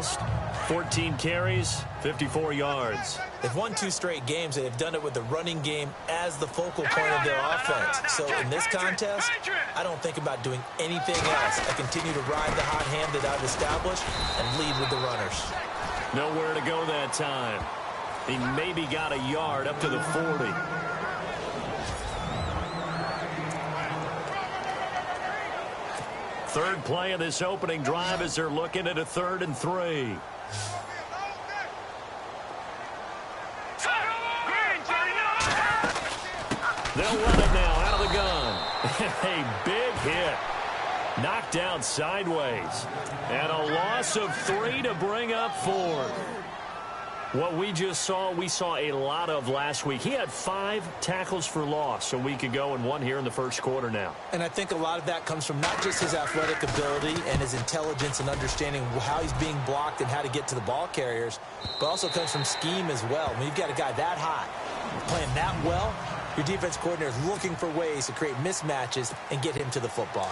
rest. 14 carries, 54 yards. They've won 2 straight games, and they've done it with the running game as the focal point of their offense. So in this contest, I don't think about doing anything else. I continue to ride the hot hand that I've established and lead with the runners. Nowhere to go that time. He maybe got a yard up to the 40. Third play of this opening drive as they're looking at a 3rd and 3. They'll run it now out of the gun. A big hit. Knocked down sideways. And a loss of 3 to bring up 4th. What we just saw, we saw a lot of last week. He had 5 tackles for loss a week ago and 1 here in the first quarter now. And I think a lot of that comes from not just his athletic ability and his intelligence and understanding how he's being blocked and how to get to the ball carriers, but also comes from scheme as well. When you've got a guy that high, playing that well, your defense coordinator is looking for ways to create mismatches and get him to the football.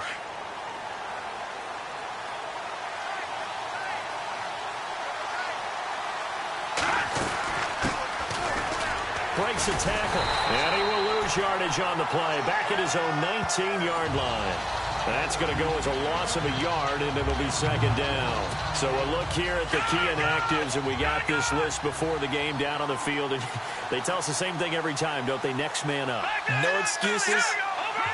Breaks a tackle, and he will lose yardage on the play. Back at his own 19-yard line. That's going to go as a loss of a yard, and it'll be 2nd down. So a look here at the key inactives, and we got this list before the game down on the field. And they tell us the same thing every time, don't they? Next man up. No excuses.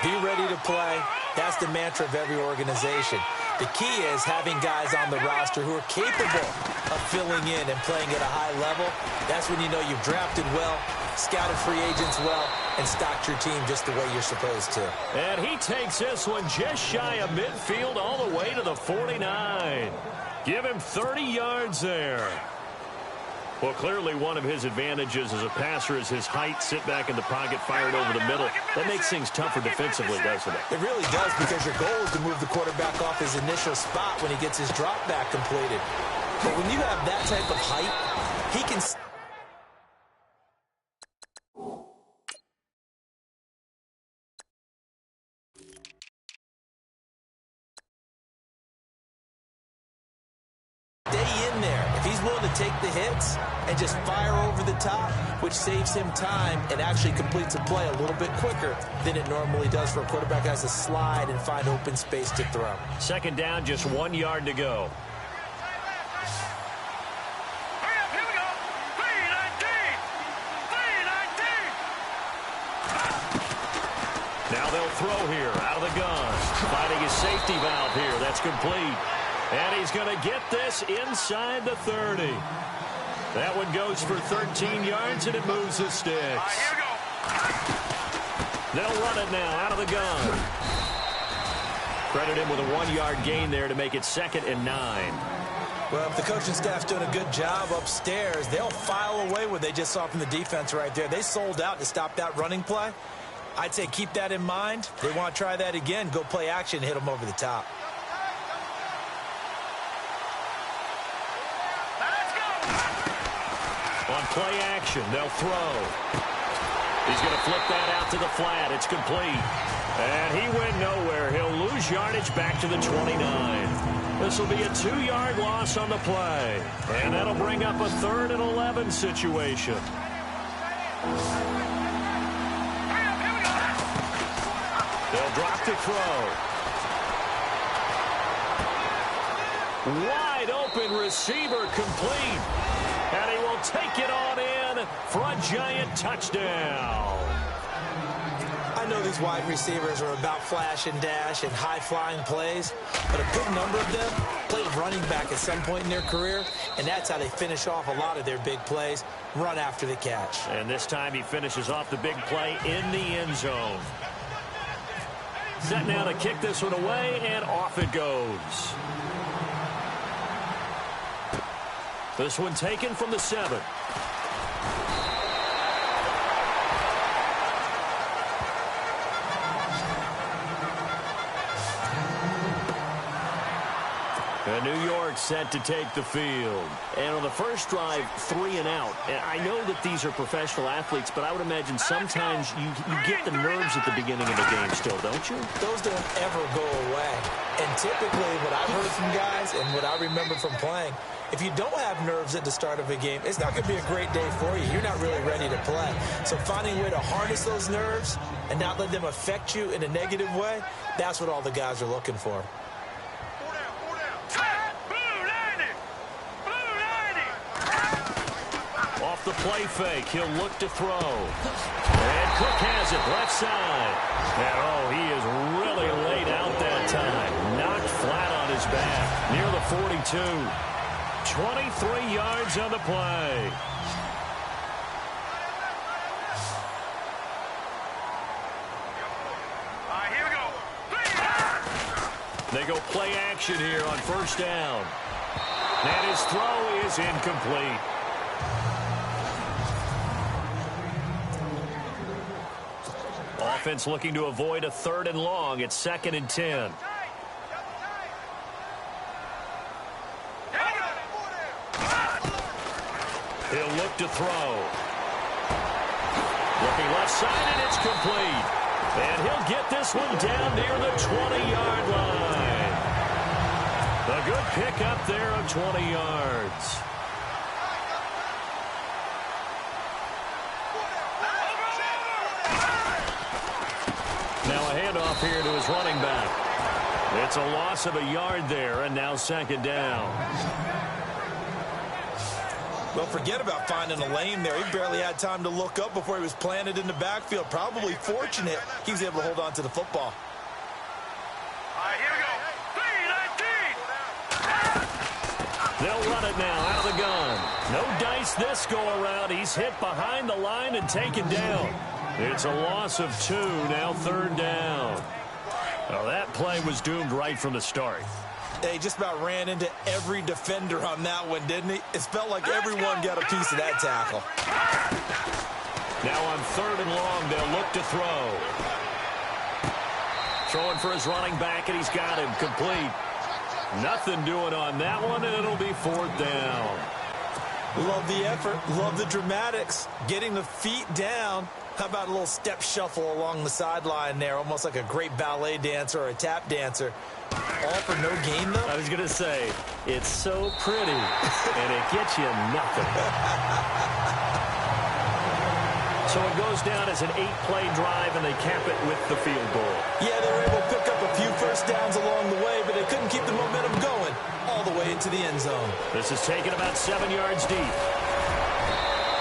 Be ready to play. That's the mantra of every organization. The key is having guys on the roster who are capable of filling in and playing at a high level. That's when you know you've drafted well, scouted free agents well, and stocked your team just the way you're supposed to. And he takes this one just shy of midfield all the way to the 49. Give him 30 yards there. Well, clearly one of his advantages as a passer is his height. Sit back in the pocket, fired over the middle. That makes things tougher defensively, doesn't it? It really does, because your goal is to move the quarterback off his initial spot when he gets his drop back completed. But when you have that type of height, he can... stay in there. If he's willing to take the hits and just fire over the top, which saves him time and actually completes a play a little bit quicker than it normally does for a quarterback who has to slide and find open space to throw. 2nd down, just 1 yard to go. Now they'll throw here out of the gun. Finding his safety valve here. That's complete. And he's going to get this inside the 30. That one goes for 13 yards, and it moves the sticks. They'll run it now out of the gun. Credit him with a 1-yard gain there to make it 2nd and 9. Well, if the coaching staff's doing a good job upstairs, they'll file away what they just saw from the defense right there. They sold out to stop that running play. I'd say keep that in mind. They want to try that again. Go play action, hit them over the top. On play action, they'll throw. He's going to flip that out to the flat. It's complete. And he went nowhere. He'll lose yardage back to the 29. This will be a 2-yard loss on the play. And that'll bring up a 3rd and 11 situation. They'll drop to throw. Wide open receiver complete. And he will take it on in for a giant touchdown. I know these wide receivers are about flash and dash and high-flying plays, but a good number of them played running back at some point in their career, and that's how they finish off a lot of their big plays, run after the catch. And this time he finishes off the big play in the end zone. Set now to kick this one away, and off it goes. This one taken from the 7. And New York set to take the field. And on the first drive, 3 and out. And I know that these are professional athletes, but I would imagine sometimes you get the nerves at the beginning of the game still, don't you? Those don't ever go away. And typically what I've heard from guys and what I remember from playing, if you don't have nerves at the start of a game, it's not going to be a great day for you. You're not really ready to play. So finding a way to harness those nerves and not let them affect you in a negative way, that's what all the guys are looking for. Off the play fake, he'll look to throw. And Cook has it left side. And oh, he is really laid out that time. Knocked flat on his back near the 42. 23 yards on the play. Here we go. They go play action here on first down. And his throw is incomplete. Offense looking to avoid a 3rd and long. It's 2nd and 10. He'll look to throw. Looking left side, and it's complete. And he'll get this one down near the 20-yard line. A good pickup there of 20 yards. Now a handoff here to his running back. It's a loss of a yard there, and now 2nd down. Well, forget about finding a lane there. He barely had time to look up before he was planted in the backfield. Probably fortunate he was able to hold on to the football. Here we go. 3-19. They'll run it now out of the gun. No dice this go around. He's hit behind the line and taken down. It's a loss of 2, now 3rd down. Well, that play was doomed right from the start. He just about ran into every defender on that one, didn't he? It felt like everyone got a piece of that tackle. Now on 3rd and long, they'll look to throw. Throwing for his running back, and he's got him complete. Nothing doing on that one, and it'll be 4th down. Love the effort, love the dramatics, getting the feet down. How about a little step shuffle along the sideline there, almost like a great ballet dancer or a tap dancer. All for no gain, though? I was going to say, it's so pretty, and it gets you nothing. So it goes down as an 8-play drive, and they cap it with the field goal. Yeah, they were able to pick up a few first downs along the way, but they couldn't keep the momentum going all the way into the end zone. This is taken about 7 yards deep.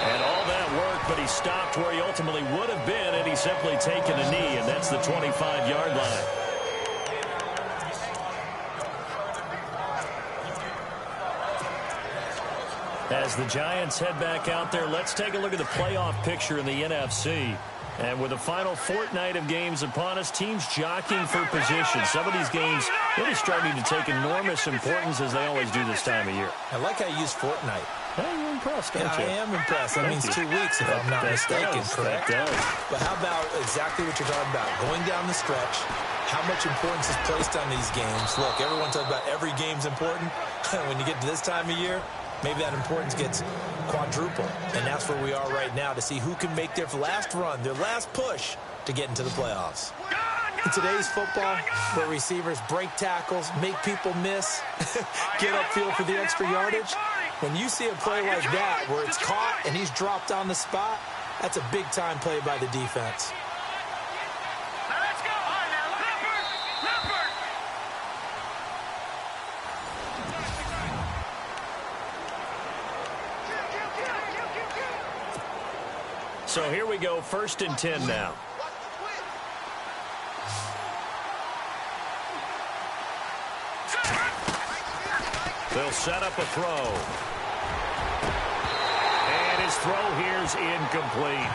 And all that work, but he stopped where he ultimately would have been, and he's simply taken a knee, and that's the 25-yard line. As the Giants head back out there, let's take a look at the playoff picture in the NFC. And with the final fortnight of games upon us, teams jockeying for position. Some of these games really starting to take enormous importance as they always do this time of year. I like how you use fortnight. Hey, you're impressed, don't you? I am impressed. That means 2 weeks, if I'm not mistaken, correct? That does. But how about exactly what you're talking about? Going down the stretch, how much importance is placed on these games? Look, everyone talks about every game's important. When you get to this time of year, maybe that importance gets quadruple. And that's where we are right now to see who can make their last run, their last push to get into the playoffs. In today's football, where receivers break tackles, make people miss, get upfield for the extra yardage, when you see a play like that where it's caught and he's dropped on the spot, that's a big-time play by the defense. Let's go. So here we go, 1st and 10 now. They'll set up a throw. And his throw here's incomplete.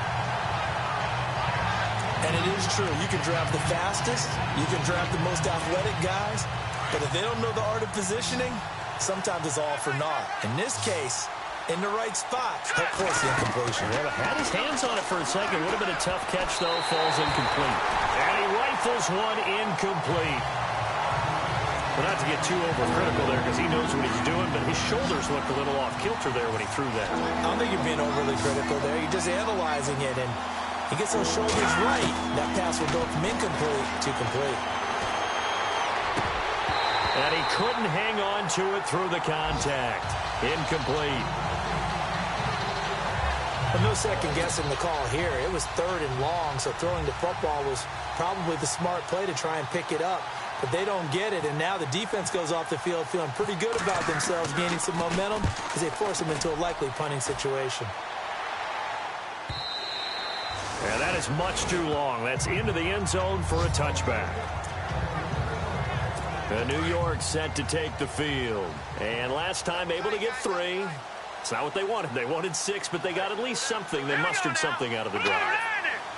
And it is true. You can draft the fastest. You can draft the most athletic guys. But if they don't know the art of positioning, sometimes it's all for naught. In this case, in the right spot, help force the incompletion. Well, had his hands on it for a second. Would have been a tough catch, though. Falls incomplete. And he rifles one incomplete. Well, not to get too overcritical there because he knows what he's doing, but his shoulders looked a little off-kilter there when he threw that. I don't think you're being overly critical there. You're just analyzing it, and he gets those shoulders right. That pass will go from incomplete to complete. And he couldn't hang on to it through the contact. Incomplete. But no second guessing the call here. It was 3rd and long, so throwing the football was probably the smart play to try and pick it up. But they don't get it, and now the defense goes off the field feeling pretty good about themselves, gaining some momentum as they force them into a likely punting situation. And that is much too long. That's into the end zone for a touchback. The New York set to take the field. And last time able to get 3. It's not what they wanted. They wanted 6, but they got at least something. They mustered something out of the drive.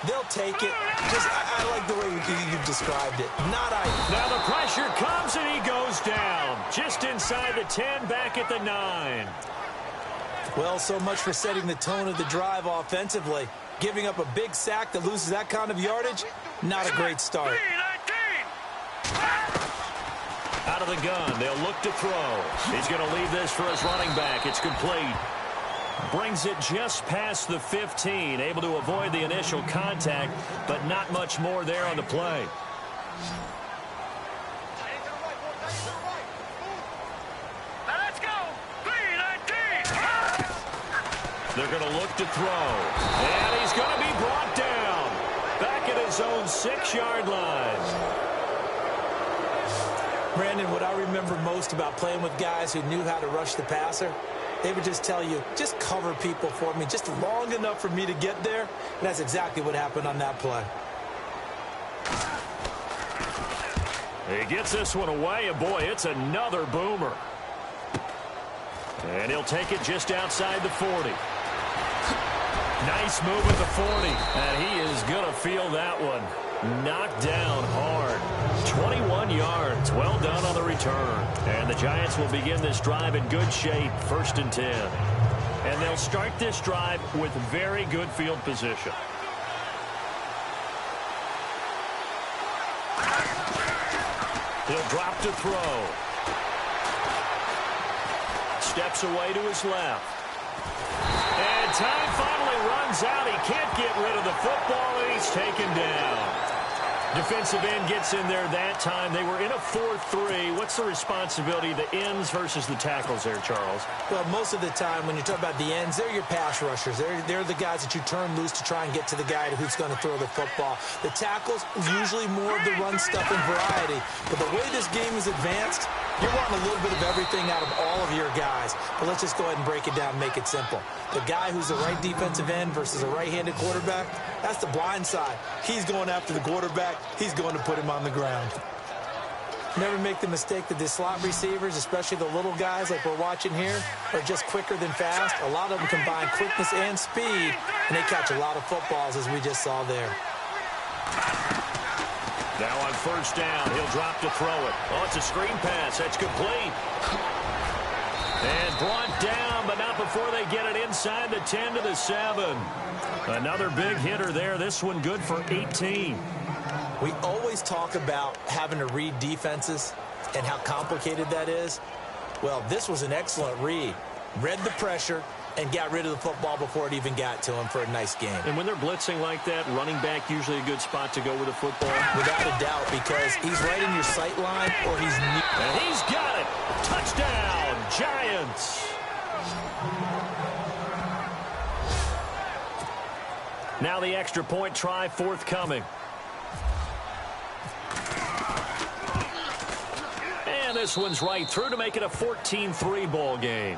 They'll take it. I like the way you described it. Not ideal. Now the pressure comes and he goes down. Just inside the 10, back at the 9. Well, so much for setting the tone of the drive offensively. Giving up a big sack that loses that kind of yardage, not a great start. Out of the gun, they'll look to throw. He's going to leave this for his running back. It's complete. Brings it just past the 15, able to avoid the initial contact, but not much more there on the play. Let's go. 3-19. They're going to look to throw. And he's going to be brought down. Back at his own 6-yard line. Brandon, what I remember most about playing with guys who knew how to rush the passer, they would just tell you, just cover people for me, just long enough for me to get there. And that's exactly what happened on that play. He gets this one away, and boy, it's another boomer. And he'll take it just outside the 40. Nice move at the 40, and he is going to feel that one. Knocked down hard. 21 yards. Well done on the return. And the Giants will begin this drive in good shape. 1st and 10. And they'll start this drive with very good field position. He'll drop to throw. Steps away to his left. And time finally runs out. He can't get rid of the football, and he's taken down. Defensive end gets in there that time. They were in a 4-3. What's the responsibility, the ends versus the tackles there, Charles? Well, most of the time when you talk about the ends, they're your pass rushers. They're the guys that you turn loose to try and get to the guy who's going to throw the football. The tackles, usually more of the run stuff and variety. But the way this game is advanced, you're wanting a little bit of everything out of all of your guys. But let's just go ahead and break it down and make it simple. The guy who's the right defensive end versus a right-handed quarterback, that's the blind side. He's going after the quarterback. He's going to put him on the ground. Never make the mistake that the slot receivers, especially the little guys like we're watching here, are just quicker than fast. A lot of them combine quickness and speed, and they catch a lot of footballs, as we just saw there. Now on 1st down, he'll drop to throw it. Oh, it's a screen pass. That's complete. And brought down, but not before they get it inside the 10 to the 7. Another big hitter there. This one good for 18. We always talk about having to read defenses and how complicated that is. Well, this was an excellent read. Read the pressure and got rid of the football before it even got to him for a nice game. And when they're blitzing like that, running back usually a good spot to go with the football. Without a doubt, because he's right in your sight line or he's near. And he's got it. Touchdown, Giants. Now the extra point try forthcoming. And this one's right through to make it a 14-3 ball game.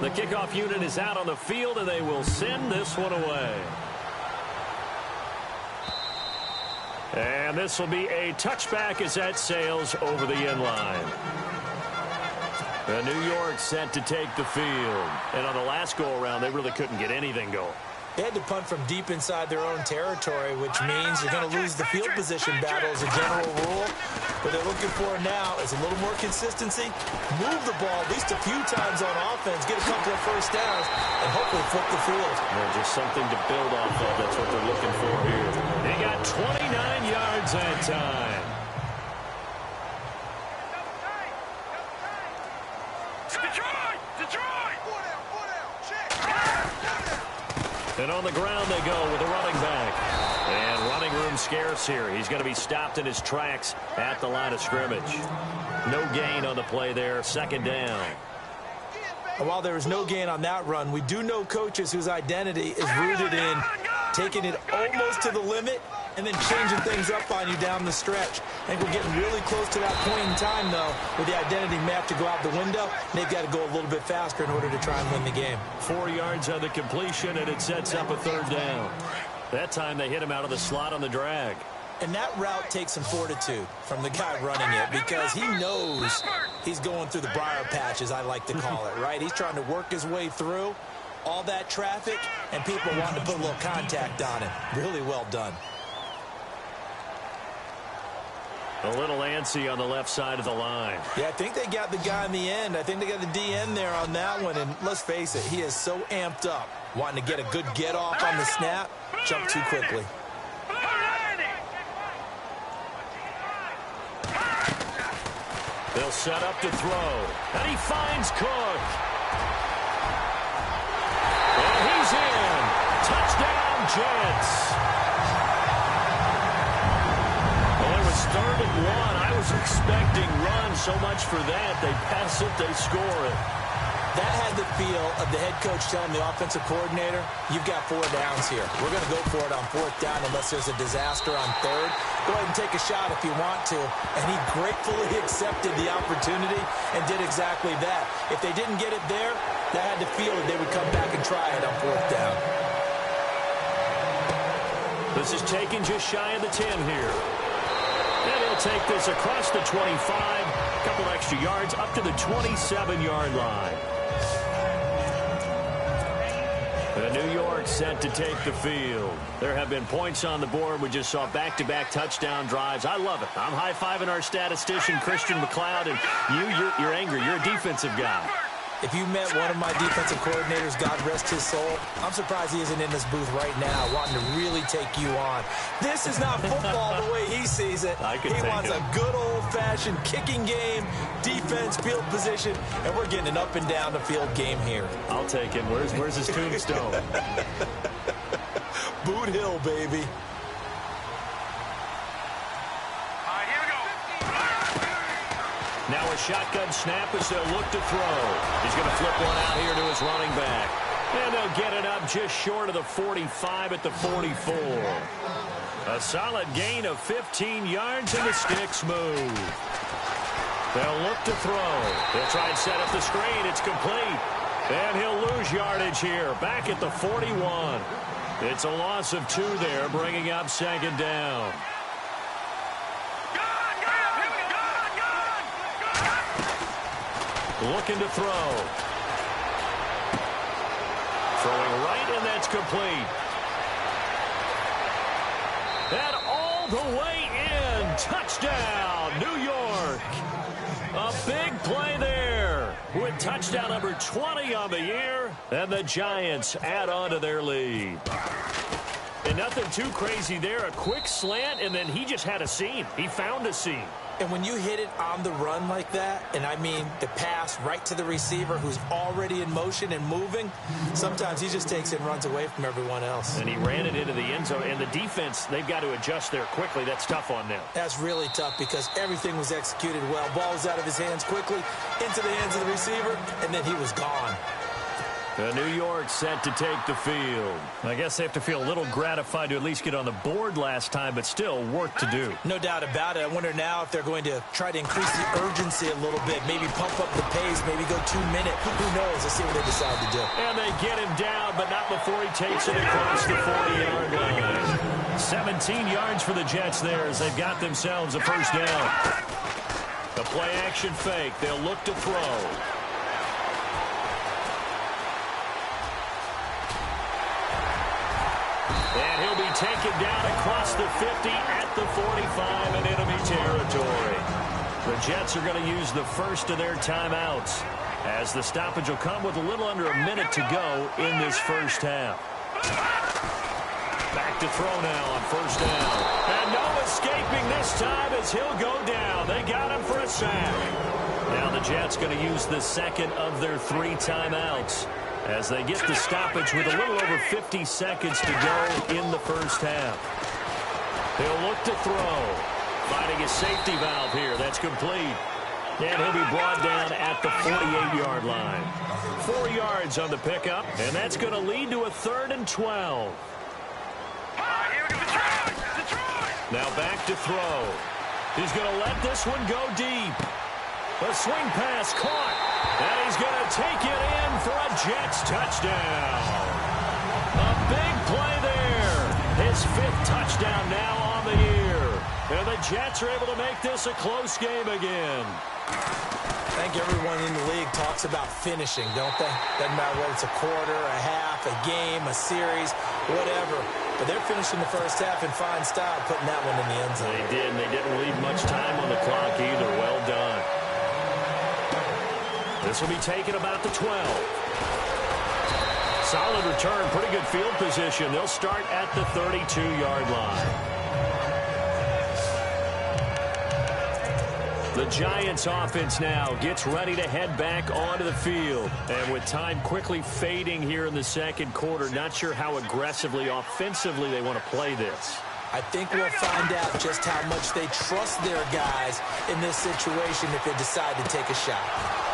The kickoff unit is out on the field, and they will send this one away. And this will be a touchback as that sails over the end line. The New York set to take the field. And on the last go-around, they really couldn't get anything going. They had to punt from deep inside their own territory, which means you're going to lose the field position battle as a general rule. What they're looking for now is a little more consistency, move the ball at least a few times on offense, get a couple of 1st downs, and hopefully flip the field. Well, just something to build off of. That's what they're looking for here. They got 29 yards that time. And on the ground they go with a running back. running room scarce here. He's going to be stopped in his tracks at the line of scrimmage. No gain on the play there. Second down. And while there was no gain on that run, we do know coaches whose identity is rooted in taking it almost to the limit and then changing things up on you down the stretch. I think we're getting really close to that point in time, though, where the identity may have to go out the window, and they've got to go a little bit faster in order to try and win the game. 4 yards on the completion, and it sets up a third down. That time they hit him out of the slot on the drag. And that route takes some fortitude from the guy running it because he knows he's going through the briar patch, as I like to call it, right? He's trying to work his way through all that traffic, and people want to put a little contact on him. Really well done. A little antsy on the left side of the line. Yeah, I think they got the guy in the end. I think they got the DN there on that one, and let's face it, he is so amped up, wanting to get a good get-off on the snap, jump too quickly. They'll set up to throw, and he finds Cook. And he's in. Touchdown, Jets. Well, it was 3rd and 1. I was expecting run so much for that. They pass it, they score it. That had the feel of the head coach telling the offensive coordinator, you've got 4 downs here. We're going to go for it on 4th down unless there's a disaster on 3rd. Go ahead and take a shot if you want to. And he gratefully accepted the opportunity and did exactly that. If they didn't get it there, that had the feel that they would come back and try it on 4th down. This is taken just shy of the 10 here. And he'll take this across the 25, a couple extra yards up to the 27-yard line. New York set to take the field. There have been points on the board. We just saw back-to-back touchdown drives. I love it. I'm high-fiving our statistician, Christian McLeod, and you're angry. You're a defensive guy. If you met one of my defensive coordinators, God rest his soul, I'm surprised he isn't in this booth right now wanting to really take you on. This is not football the way he sees it. He wants a good old-fashioned kicking game, defense, field position, and we're getting an up-and-down-the-field game here. I'll take him. Where's his tombstone? Boot Hill, baby. Now a shotgun snap as they'll look to throw. He's going to flip one out here to his running back. And they'll get it up just short of the 45 at the 44. A solid gain of 15 yards and the sticks move. They'll look to throw. They'll try and set up the screen. It's complete. And he'll lose yardage here. Back at the 41. It's a loss of 2 there, bringing up 2nd down. Looking to throw. Throwing right, and that's complete. And all the way in. Touchdown, New York. A big play there with touchdown number 20 on the year. And the Giants add on to their lead. And nothing too crazy there. A quick slant, and then he just had a seam. He found a seam. And when you hit it on the run like that, and I mean the pass right to the receiver who's already in motion and moving, sometimes he just takes it and runs away from everyone else. And he ran it into the end zone. And the defense, they've got to adjust there quickly. That's tough on them. That's really tough because everything was executed well. Ball was out of his hands quickly, into the hands of the receiver, and then he was gone. New York set to take the field. I guess they have to feel a little gratified to at least get on the board last time, but still work to do. No doubt about it. I wonder now if they're going to try to increase the urgency a little bit, maybe pump up the pace, maybe go 2 minutes. Who knows? Let's see what they decide to do. And they get him down, but not before he takes it across the 40-yard line. 17 yards for the Jets there as they've got themselves a first down. The play-action fake. They'll look to throw. And he'll be taken down across the 50 at the 45 in enemy territory. The Jets are going to use the first of their timeouts as the stoppage will come with a little under a minute to go in this first half. Back to throw now on first down. And no escaping this time as he'll go down. They got him for a sack. Now the Jets going to use the second of their 3 timeouts as they get the stoppage with a little over 50 seconds to go in the first half. He'll look to throw. Finding his safety valve here. That's complete. And he'll be brought down at the 48-yard line. 4 yards on the pickup, and that's going to lead to a 3rd and 12. Now back to throw. He's going to let this one go deep. A swing pass caught, and he's going to take it in for a Jets touchdown. A big play there. His 5th touchdown now on the year. And the Jets are able to make this a close game again. I think everyone in the league talks about finishing, don't they? Doesn't matter whether it's a quarter, a half, a game, a series, whatever. But they're finishing the first half in fine style, putting that one in the end zone. They did, and they didn't leave much time on the clock either. Well done. This will be taken about the 12. Solid return, pretty good field position. They'll start at the 32-yard line. The Giants offense now gets ready to head back onto the field. And with time quickly fading here in the second quarter, not sure how aggressively, offensively they want to play this. I think we'll find out just how much they trust their guys in this situation if they decide to take a shot.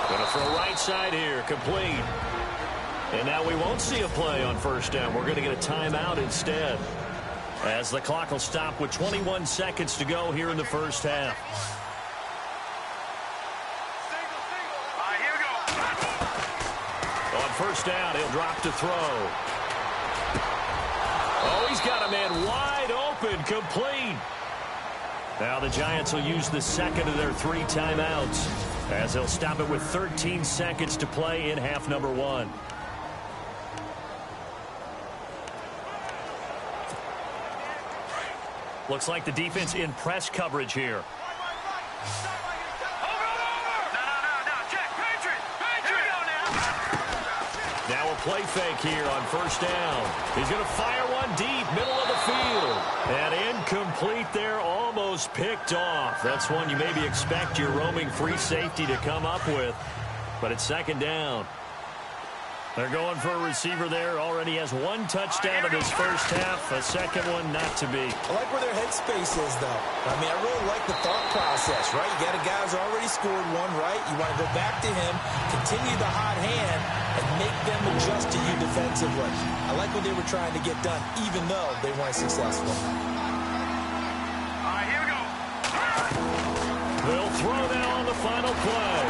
Going to throw right side here, complete. And now we won't see a play on first down. We're going to get a timeout instead, as the clock will stop with 21 seconds to go here in the first half. First down, he'll drop to throw. Oh, he's got a man wide open, complete. Now the Giants will use the second of their 3 timeouts, as they'll stop it with 13 seconds to play in half number 1. Looks like the defense in press coverage here. Now a play fake here on first down. He's going to fire one deep, middle of the field. And incomplete there, almost picked off. That's one you maybe expect your roaming free safety to come up with. But it's second down. They're going for a receiver there. Already has 1 touchdown in his first half. A second one not to be. I like where their headspace is, though. I mean, I really like the thought process, right? You got a guy who's already scored 1, right? You want to go back to him, continue the hot hand, and make them adjust to you defensively. I like what they were trying to get done, even though they weren't successful. All right, here we go. They'll throw now on the final play.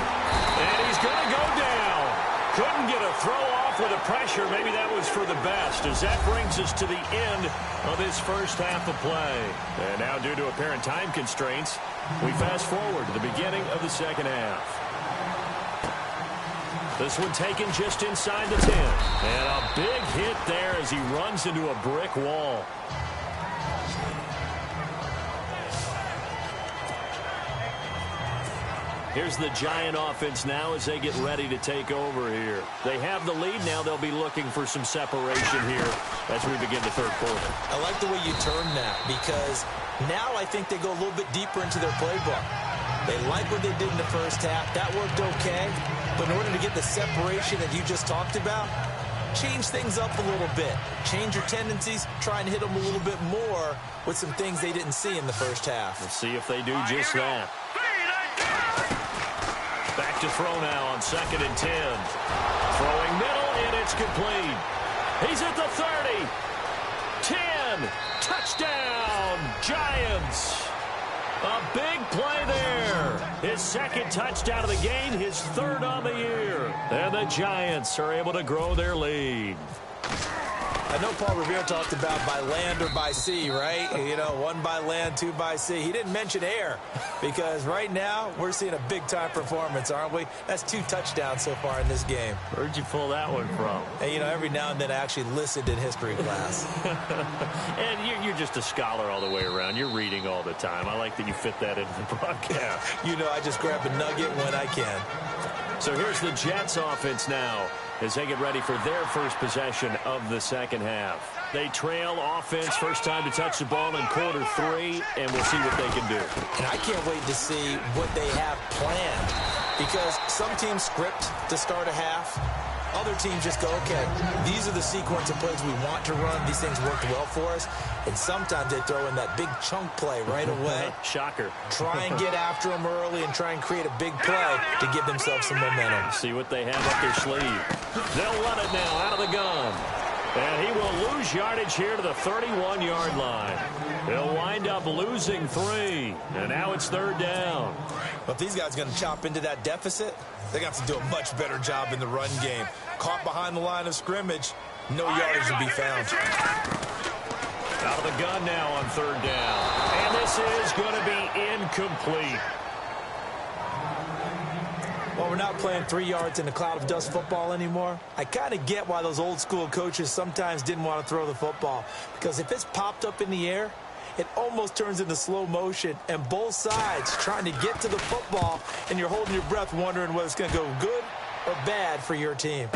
And he's going to go down. Couldn't get a throw off with the pressure. Maybe that was for the best, as that brings us to the end of this first half of play. And now, due to apparent time constraints, we fast forward to the beginning of the second half. This one taken just inside the 10. And a big hit there as he runs into a brick wall. Here's the Giant offense now as they get ready to take over here. They have the lead now. They'll be looking for some separation here as we begin the third quarter. I like the way you turn that, because now I think they go a little bit deeper into their playbook. They like what they did in the first half. That worked okay. But in order to get the separation that you just talked about, change things up a little bit. Change your tendencies. Try and hit them a little bit more with some things they didn't see in the first half. Let's see if they do just that. Back to throw now on 2nd and 10. Throwing middle, and it's complete. He's at the 30. 10. Touchdown, Giants. A big play there. His 2nd touchdown of the game, his 3rd on the year. And the Giants are able to grow their lead. I know Paul Revere talked about by land or by sea, right? You know, 1 by land, 2 by sea. He didn't mention air, because right now we're seeing a big-time performance, aren't we? That's 2 touchdowns so far in this game. Where'd you pull that one from? And, you know, every now and then I actually listened in history class. And you're just a scholar all the way around. You're reading all the time. I like that you fit that into the broadcast. You know, I just grab a nugget when I can. So here's the Jets offense now as they get ready for their first possession of the second half. They trail offense, first time to touch the ball in quarter 3, and we'll see what they can do. And I can't wait to see what they have planned, because some teams script to start a half. Other teams just go, okay, these are the sequence of plays we want to run. These things worked well for us. And sometimes they throw in that big chunk play right away. Shocker. Try and get after them early and try and create a big play to give themselves some momentum. See what they have up their sleeve. They'll run it now out of the gun. And he will lose yardage here to the 31-yard line. He'll wind up losing 3. And now it's 3rd down. Well, if these guys are going to chop into that deficit, they got to do a much better job in the run game. Caught behind the line of scrimmage, no yardage to be found. Out of the gun now on 3rd down. And this is going to be incomplete. Well, we're not playing 3 yards in a cloud of dust football anymore. I kind of get why those old school coaches sometimes didn't want to throw the football. Because if it's popped up in the air, it almost turns into slow motion. And both sides trying to get to the football, and you're holding your breath wondering whether it's going to go good or bad for your team.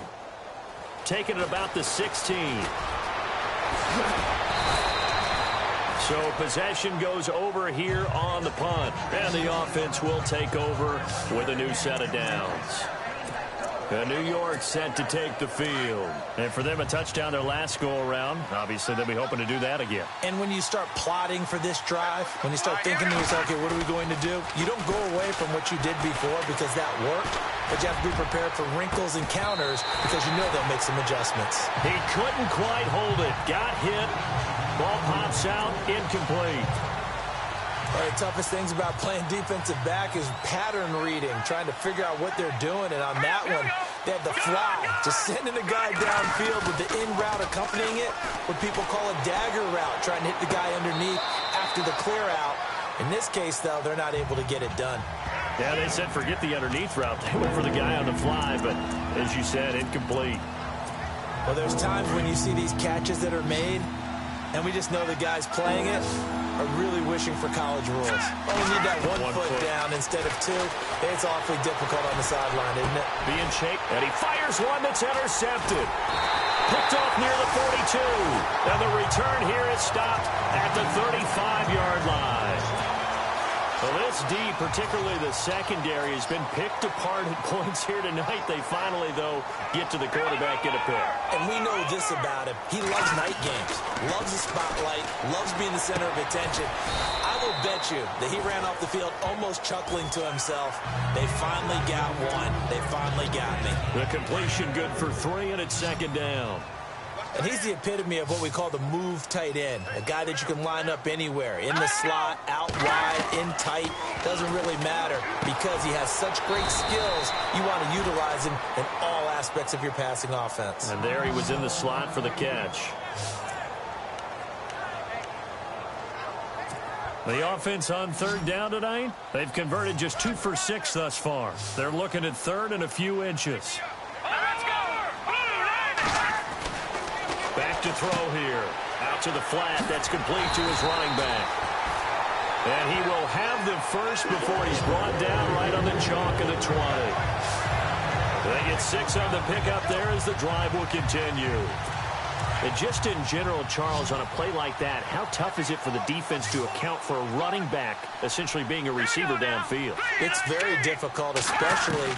Taking it about the 16. So possession goes over here on the punt. And the offense will take over with a new set of downs. New York set to take the field. And for them, a touchdown their last go-around. Obviously, they'll be hoping to do that again. And when you start plotting for this drive, when you start thinking to yourself, okay, what are we going to do? You don't go away from what you did before because that worked. But you have to be prepared for wrinkles and counters because you know they'll make some adjustments. He couldn't quite hold it. Got hit. Ball pops out. Incomplete. One of the toughest things about playing defensive back is pattern reading, trying to figure out what they're doing. And on that one, they had the fly, just sending the guy downfield with the in route accompanying it, what people call a dagger route, trying to hit the guy underneath after the clear out. In this case, though, they're not able to get it done. Yeah, they said forget the underneath route. They went for the guy on the fly, but as you said, incomplete. Well, there's times when you see these catches that are made, and we just know the guys playing it are really wishing for college rules. Only need that one foot down instead of 2. It's awfully difficult on the sideline, isn't it? Being shaped, and he fires one that's intercepted. Picked off near the 42. And the return here is stopped at the 35-yard line. Well, this D, particularly the secondary, has been picked apart at points here tonight. They finally, though, get to the quarterback, get a pick. And we know this about him. He loves night games, loves the spotlight, loves being the center of attention. I will bet you that he ran off the field almost chuckling to himself. They finally got one. They finally got me. The completion good for 3, and it's 2nd down. And he's the epitome of what we call the move tight end, a guy that you can line up anywhere, in the slot, out wide, in tight, doesn't really matter because he has such great skills. You want to utilize him in all aspects of your passing offense. And there he was in the slot for the catch. The offense on 3rd down tonight, they've converted just 2 for 6 thus far. They're looking at 3rd and a few inches. Back to throw here. Out to the flat. That's complete to his running back. And he will have the first before he's brought down right on the chalk of the 20. They get 6 on the pickup there as the drive will continue. And just in general, Charles, on a play like that, how tough is it for the defense to account for a running back essentially being a receiver downfield? It's very difficult, especially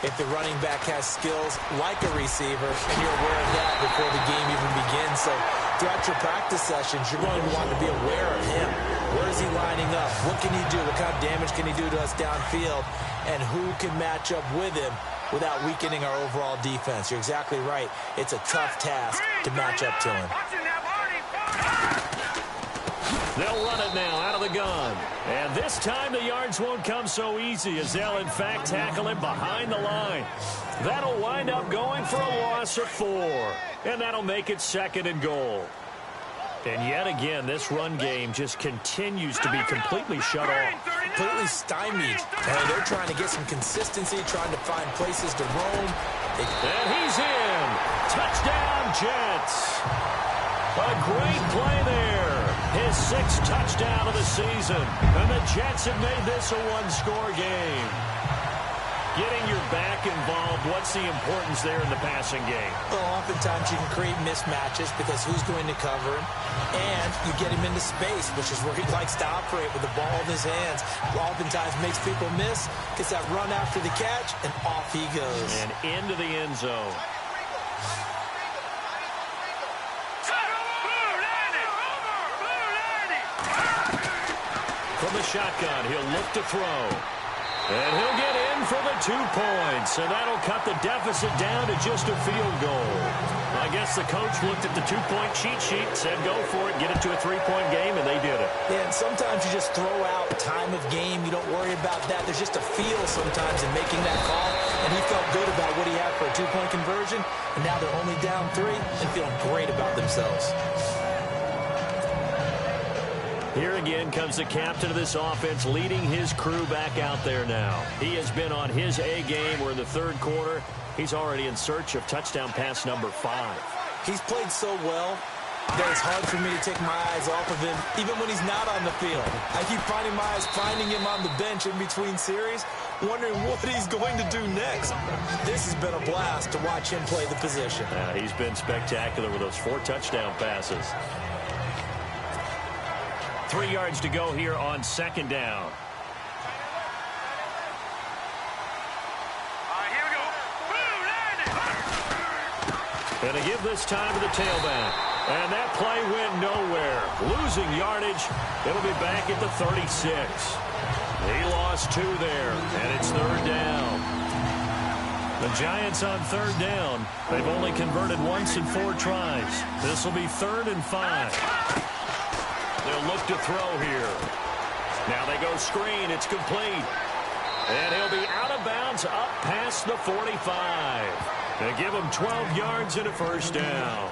if the running back has skills like a receiver, and you're aware of that before the game even begins. So throughout your practice sessions, you're going to want to be aware of him. Where is he lining up? What can he do? What kind of damage can he do to us downfield? And who can match up with him without weakening our overall defense? You're exactly right. It's a tough task to match up to him. They'll run it now out of the gun. And this time the yards won't come so easy as they'll, in fact, tackle him behind the line. That'll wind up going for a loss of 4. And that'll make it 2nd and goal. And yet again, this run game just continues to be completely shut off. Completely stymied. They're trying to get some consistency, trying to find places to roam. And he's in. Touchdown, Jets. A great play there. His 6th touchdown of the season. And the Jets have made this a one-score game. Getting your back involved, what's the importance there in the passing game? Well, oftentimes you can create mismatches because who's going to cover him? And you get him into space, which is where he likes to operate with the ball in his hands. Oftentimes makes people miss, gets that run after the catch, and off he goes. And into the end zone. shotgun. He'll look to throw. And he'll get in for the 2 points. And that'll cut the deficit down to just a field goal. I guess the coach looked at the 2-point cheat sheet, said go for it, get it to a 3-point game, and they did it. Yeah, and sometimes you just throw out time of game. You don't worry about that. There's just a feel sometimes in making that call. And he felt good about what he had for a 2-point conversion. And now they're only down 3 and feeling great about themselves. Here again comes the captain of this offense leading his crew back out there now. He has been on his A game. We're in the 3rd quarter. He's already in search of touchdown pass number 5. He's played so well that it's hard for me to take my eyes off of him, even when he's not on the field. I keep finding my eyes finding him on the bench in between series, wondering what he's going to do next. This has been a blast to watch him play the position. He's been spectacular with those 4 touchdown passes. 3 yards to go here on 2nd down. Here we go. And to give this time to the tailback. And that play went nowhere. Losing yardage. It'll be back at the 36. He lost 2 there, and it's 3rd down. The Giants on 3rd down. They've only converted once in 4 tries. This will be 3rd and 5. They'll look to throw here. Now they go screen. It's complete. And he'll be out of bounds up past the 45. They give him 12 yards and a 1st down.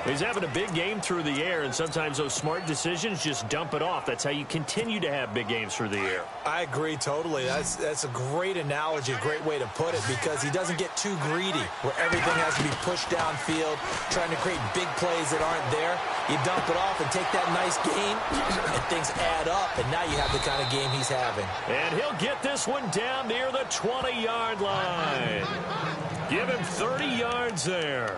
He's having a big game through the air, and sometimes those smart decisions just dump it off. That's how you continue to have big games through the air. I agree totally. That's a great analogy, a great way to put it, because he doesn't get too greedy where everything has to be pushed downfield, trying to create big plays that aren't there. You dump it off and take that nice gain, and things add up, and now you have the kind of game he's having. And he'll get this one down near the 20-yard line. Give him 30 yards there.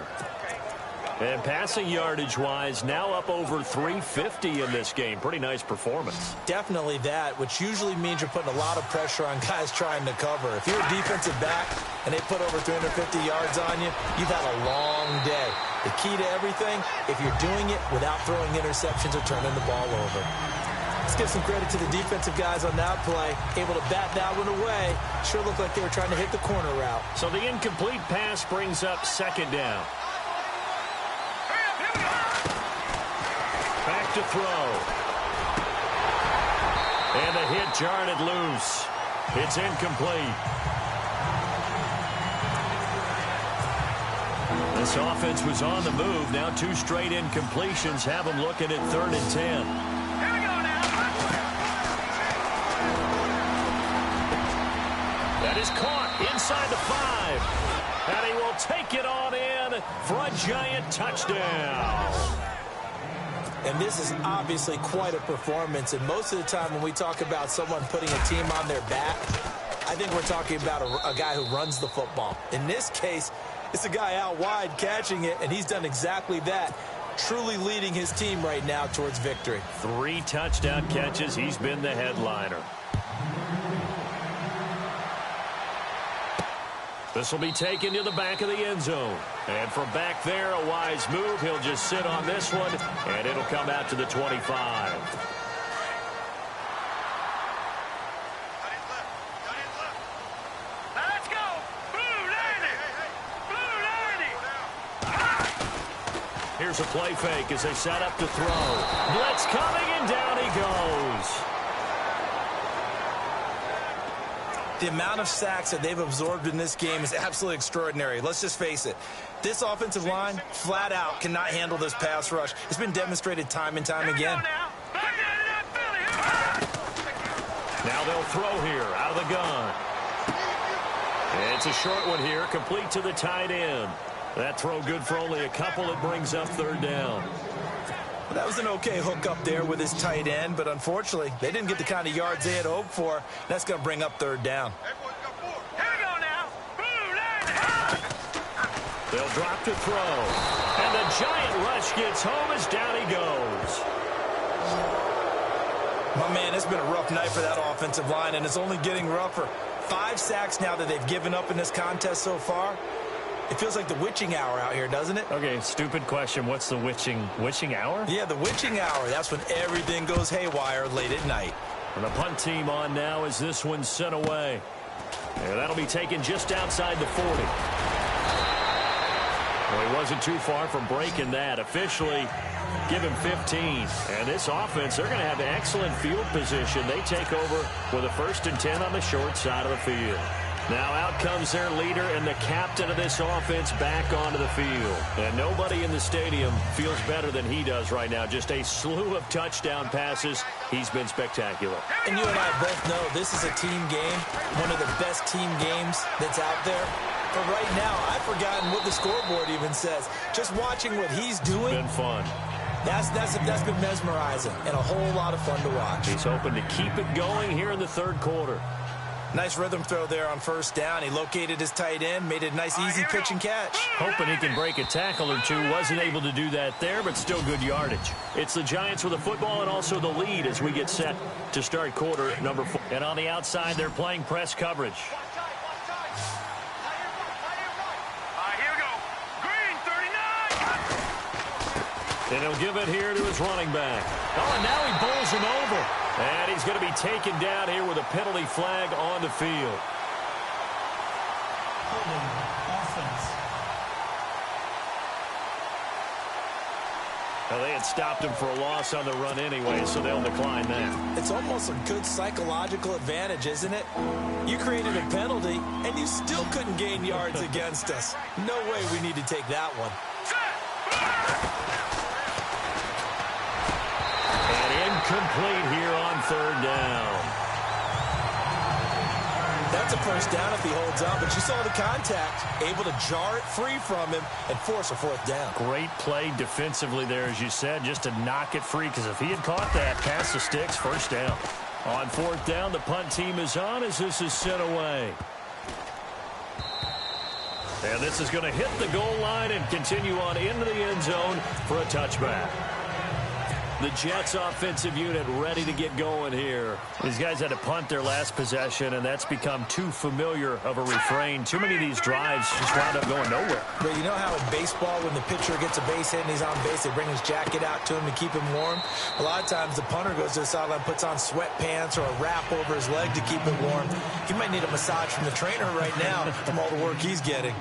And passing yardage-wise, now up over 350 in this game. Pretty nice performance. Definitely that, which usually means you're putting a lot of pressure on guys trying to cover. If you're a defensive back and they put over 350 yards on you, you've had a long day. The key to everything, if you're doing it without throwing interceptions or turning the ball over. Let's give some credit to the defensive guys on that play. Able to bat that one away. Sure looked like they were trying to hit the corner route. So the incomplete pass brings up 2nd down. Back to throw. And the hit jarred it loose. It's incomplete. This offense was on the move. Now 2 straight incompletions have them looking at 3rd and 10. Here we go now. That is caught inside the 5. And he will take it on in for a giant touchdown. And this is obviously quite a performance. And most of the time when we talk about someone putting a team on their back, I think we're talking about a guy who runs the football. In this case, it's a guy out wide catching it, and he's done exactly that, truly leading his team right now towards victory. 3 touchdown catches. He's been the headliner. This will be taken to the back of the end zone. And from back there, a wise move. He'll just sit on this one, and it'll come out to the 25. Let's go. Blue Lady. Here's a play fake as they set up to throw. Blitz coming, and down he goes. The amount of sacks that they've absorbed in this game is absolutely extraordinary. Let's just face it. This offensive line, flat out, cannot handle this pass rush. It's been demonstrated time and time again. Now they'll throw here out of the gun. And it's a short one here, complete to the tight end. That throw good for only a couple. It brings up 3rd down. Well, that was an okay hook up there with his tight end, but unfortunately, they didn't get the kind of yards they had hoped for. That's going to bring up 3rd down. Here we go now. They'll drop to throw. And the giant rush gets home as down he goes. My man, it's been a rough night for that offensive line, and it's only getting rougher. 5 sacks now that they've given up in this contest so far. It feels like the witching hour out here, doesn't it? Okay, stupid question. What's the witching hour? Yeah, the witching hour. That's when everything goes haywire late at night. And the punt team on now as this one's sent away. And that'll be taken just outside the 40. Well, he wasn't too far from breaking that. Officially, give him 15. And this offense, they're going to have excellent field position. They take over with a 1st and 10 on the short side of the field. Now out comes their leader and the captain of this offense back onto the field. And nobody in the stadium feels better than he does right now. Just a slew of touchdown passes. He's been spectacular. And you and I both know this is a team game, one of the best team games that's out there. But right now, I've forgotten what the scoreboard even says. Just watching what he's doing. Been fun. That's been mesmerizing and a whole lot of fun to watch. He's hoping to keep it going here in the 3rd quarter. Nice rhythm throw there on 1st down. He located his tight end, made it a nice, easy pitch and catch. Hoping he can break a tackle or two. Wasn't able to do that there, but still good yardage. It's the Giants with the football and also the lead as we get set to start quarter number 4. And on the outside, they're playing press coverage. Here we go. Green, 39. And he'll give it here to his running back. Oh, and now he bowls him over. And he's going to be taken down here with a penalty flag on the field. Well, they had stopped him for a loss on the run anyway, so they'll decline that. It's almost a good psychological advantage, isn't it? You created a penalty, and you still couldn't gain yards against us. No way we need to take that one. Incomplete here on 3rd down. That's a 1st down if he holds on, but you saw the contact, able to jar it free from him and force a 4th down. Great play defensively there, as you said, just to knock it free, because if he had caught that, past the sticks, 1st down. On 4th down, the punt team is on as this is sent away. And this is going to hit the goal line and continue on into the end zone for a touchback. The Jets offensive unit ready to get going here. These guys had to punt their last possession, and that's become too familiar of a refrain. Too many of these drives just wound up going nowhere. But you know how in baseball, when the pitcher gets a base hit and he's on base, they bring his jacket out to him to keep him warm? A lot of times the punter goes to the sideline, puts on sweatpants or a wrap over his leg to keep it warm. He might need a massage from the trainer right now from all the work he's getting.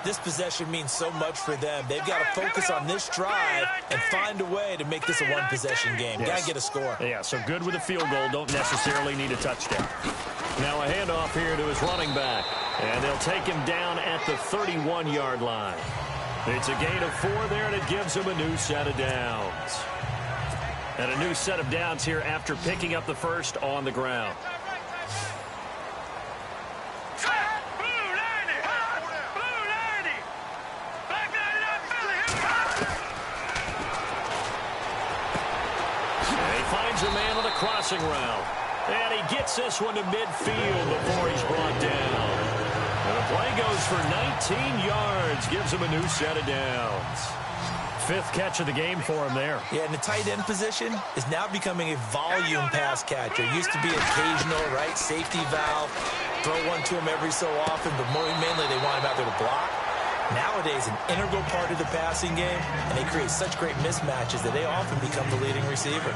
This possession means so much for them. They've got to focus on this drive and find a way to make this a one-possession game. Yes. Got to get a score. Yeah, so good with a field goal. Don't necessarily need a touchdown. Now a handoff here to his running back. And they'll take him down at the 31-yard line. It's a gain of 4 there, and it gives him a new set of downs. And a new set of downs here after picking up the first on the ground. A man on the crossing route. And he gets this one to midfield before he's brought down. And the play goes for 19 yards. Gives him a new set of downs. 5th catch of the game for him there. Yeah, and the tight end position is now becoming a volume pass catcher. Used to be occasional, right? Safety valve. Throw one to him every so often, but mainly they want him out there to block. Nowadays, an integral part of the passing game, and they create such great mismatches that they often become the leading receiver.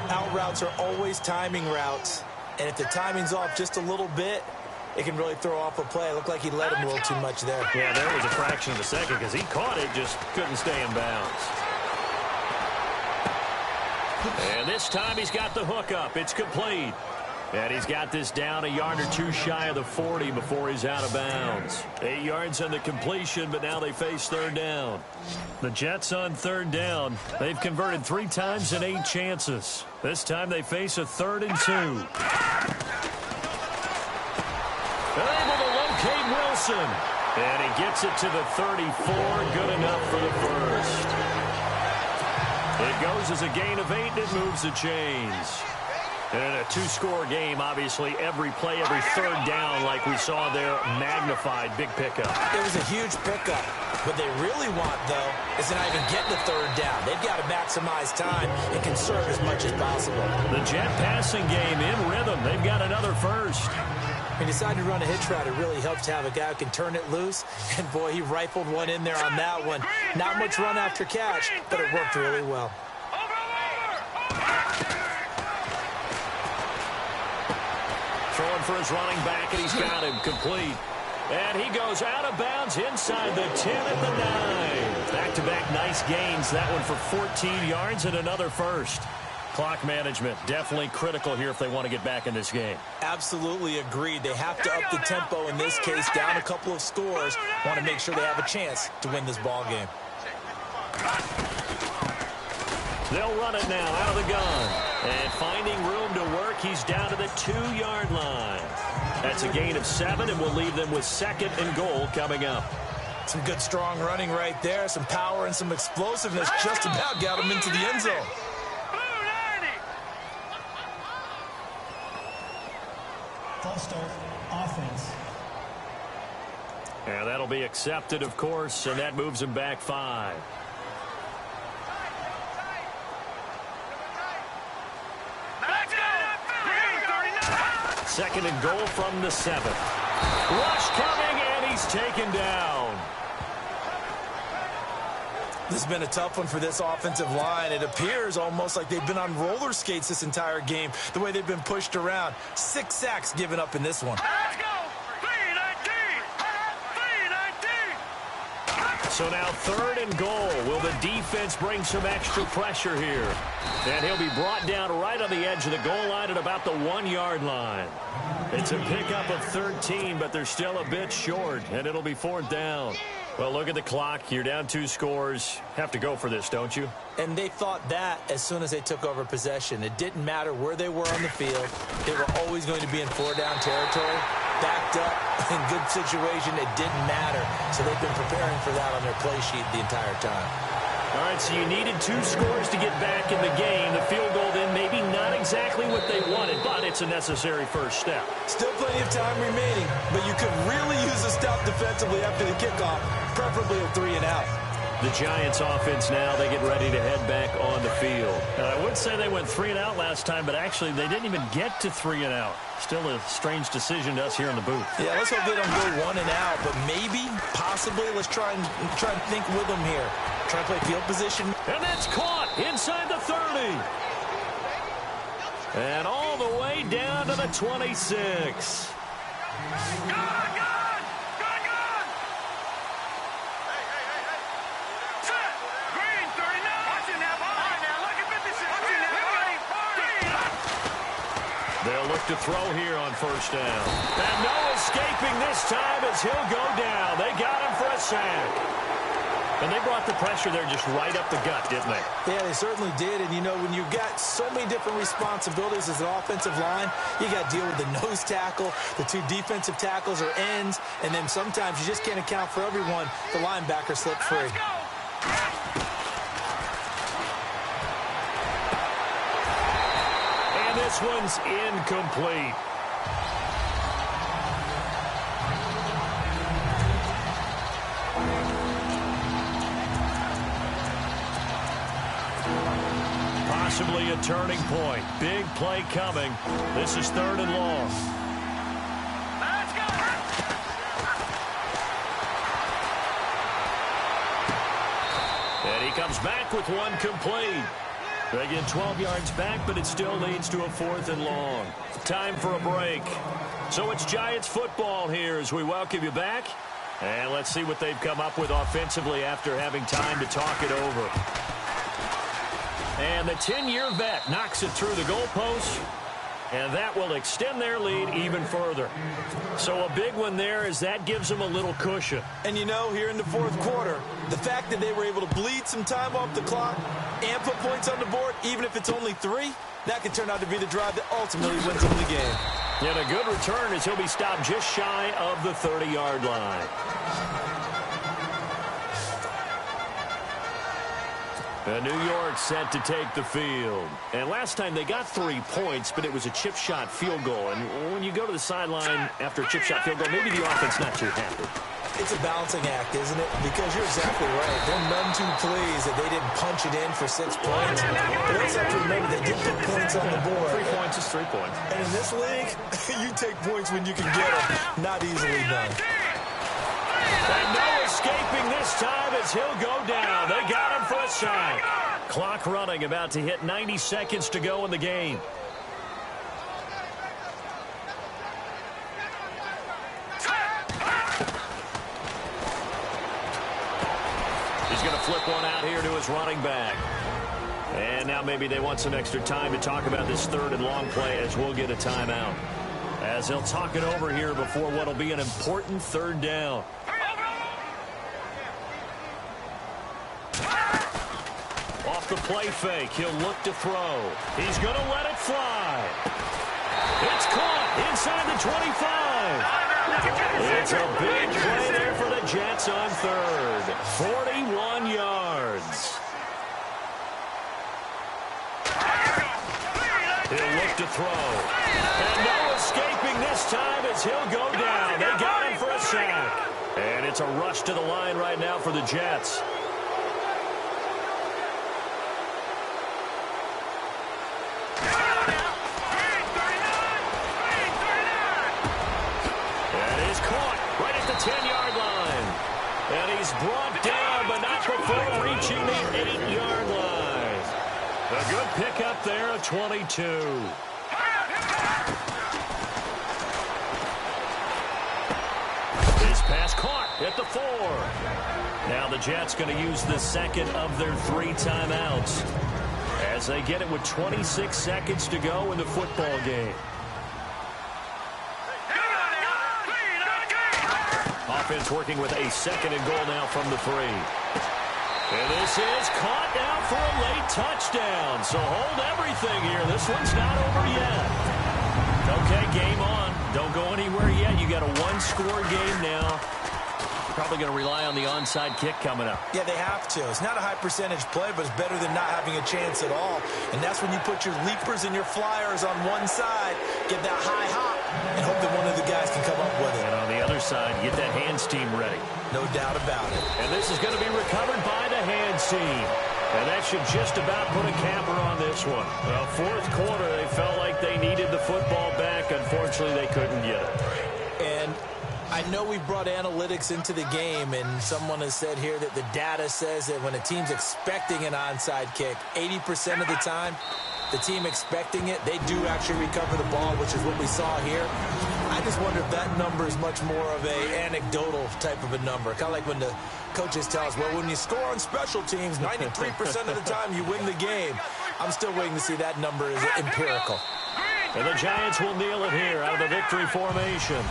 Out routes are always timing routes, and if the timing's off just a little bit, it can really throw off a play. It looked like he let him a little too much there. Yeah, there was a fraction of a second because he caught it, just couldn't stay in bounds. And this time he's got the hook up. It's complete. And he's got this down a yard or two shy of the 40 before he's out of bounds. 8 yards on the completion, but now they face 3rd down. The Jets on 3rd down. They've converted 3 times in 8 chances. This time they face a 3rd and 2. Able to locate Wilson. And he gets it to the 34. Good enough for the first. It goes as a gain of 8, and it moves the chains. And in a 2-score game, obviously, every play, every 3rd down, like we saw there, magnified, big pickup. It was a huge pickup. What they really want, though, is to not even get the 3rd down. They've got to maximize time and conserve as much as possible. The Jet passing game in rhythm. They've got another first. When you decide to run a hitch route, it really helps to have a guy who can turn it loose. And, boy, he rifled one in there on that one. Not much run after catch, but it worked really well. Throwing for his running back, and he's got him complete. And he goes out of bounds inside the 10 at the 9. Back-to-back nice gains. That one for 14 yards and another first. Clock management, definitely critical here if they want to get back in this game. Absolutely agreed. They have to up the tempo in this case, down a couple of scores. Want to make sure they have a chance to win this ball game. They'll run it now out of the gun. And finding room to work, he's down to the 2-yard line. That's a gain of 7, and we'll leave them with 2nd and goal coming up. Some good, strong running right there. Some power and some explosiveness just about got him into the end zone. False start, offense. And that'll be accepted, of course, and that moves him back 5. Second and goal from the 7. Rush coming, and he's taken down. This has been a tough one for this offensive line. It appears almost like they've been on roller skates this entire game, the way they've been pushed around. 6 sacks given up in this one. Let's go! 3-19! So now 3rd and goal. Will the defense bring some extra pressure here? And he'll be brought down right on the edge of the goal line at about the 1-yard line. It's a pickup of 13, but they're still a bit short, and it'll be 4th down. Well, look at the clock. You're down 2 scores. Have to go for this, don't you? And they thought that as soon as they took over possession. It didn't matter where they were on the field. They were always going to be in 4-down territory. Backed up, in good situation, it didn't matter. So they've been preparing for that on their play sheet the entire time. All right, so you needed 2 scores to get back in the game. The field goal then maybe not exactly what they wanted, but it's a necessary first step. Still plenty of time remaining, but you could really use a stop defensively after the kickoff, preferably a 3-and-out. The Giants offense now, they get ready to head back on the field. And I would say they went 3-and-out last time, but actually they didn't even get to 3-and-out. Still a strange decision to us here in the booth. Yeah, let's hope they don't go 1-and-out, but maybe, possibly, let's try and think with them here. Try to play field position. And that's caught inside the 30. And all the way down to the 26. They'll look to throw here on 1st down. And no escaping this time as he'll go down. They got him for a sack. And they brought the pressure there just right up the gut, didn't they? Yeah, they certainly did. And, you know, when you've got so many different responsibilities as an offensive line, you got to deal with the nose tackle, the 2 defensive tackles or ends, and then sometimes you just can't account for everyone. The linebacker slipped free. And this one's incomplete. Possibly a turning point. Big play coming. This is 3rd and long. Let's go! And he comes back with one complete. They get 12 yards back, but it still leads to a 4th and long. Time for a break. So it's Giants football here as we welcome you back. And let's see what they've come up with offensively after having time to talk it over. And the 10-year vet knocks it through the goalpost, and that will extend their lead even further. So a big one there as that gives them a little cushion. And, you know, here in the 4th quarter, the fact that they were able to bleed some time off the clock and put points on the board, even if it's only 3, that could turn out to be the drive that ultimately wins them the game. And a good return as he'll be stopped just shy of the 30-yard line. And New York set to take the field. And last time they got 3 points, but it was a chip shot field goal. And when you go to the sideline after a chip shot field goal, maybe the offense not too happy. It's a balancing act, isn't it? Because you're exactly right. They're none too pleased that they didn't punch it in for 6 points. But they also have to remember they did put points on the board. 3 points is 3 points. And in this league, you take points when you can get them. Not easily done. And no escaping this time as he'll go down. They got him for a sack. Clock running, about to hit 90 seconds to go in the game. He's going to flip one out here to his running back. And now maybe they want some extra time to talk about this third and long play as we'll get a timeout. As they'll talk it over here before what will be an important third down. Off the play fake, he'll look to throw. He's going to let it fly. It's caught inside the 25. It's a big play there for the Jets on third. 41 yards. He'll look to throw. And no escaping this time as he'll go down. They got him for a sack. And it's a rush to the line right now for the Jets. And he's caught right at the 10-yard line. And he's brought down, but not before reaching the 8-yard line. A good pickup there at 22. This pass caught at the 4. Now the Jets going to use the second of their 3 timeouts as they get it with 26 seconds to go in the football game. Offense working with a second and goal now from the 3. And this is caught now for a late touchdown. So hold everything here. This one's not over yet. Okay, game on. Don't go anywhere yet. You got a one-score game now. Probably going to rely on the onside kick coming up. Yeah, they have to. It's not a high-percentage play, but it's better than not having a chance at all. And that's when you put your leapers and your flyers on one side, get that high hop, and hope that one of the guys can come up with it. And on the other side, get that hands team ready. No doubt about it. And this is going to be recovered by the hands team. And that should just about put a capper on this one. Well, fourth quarter, they felt like they needed the football back. Unfortunately, they couldn't get it. And I know we brought analytics into the game, and someone has said here that the data says that when a team's expecting an onside kick, 80% of the time, the team expecting it, they do actually recover the ball, which is what we saw here. I just wonder if that number is much more of a anecdotal type of a number. Kind of like when the coaches tell us, well, when you score on special teams, 93% of the time you win the game. I'm still waiting to see that number is empirical. And the Giants will kneel it here out of the victory formation.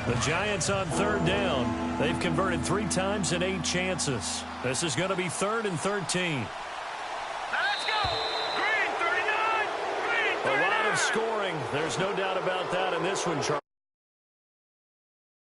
The Giants on third down. They've converted 3 times in 8 chances. This is going to be 3rd and 13. Let's go! Green 39! Green 39! A lot of scoring. There's no doubt about that in this one, Charlie.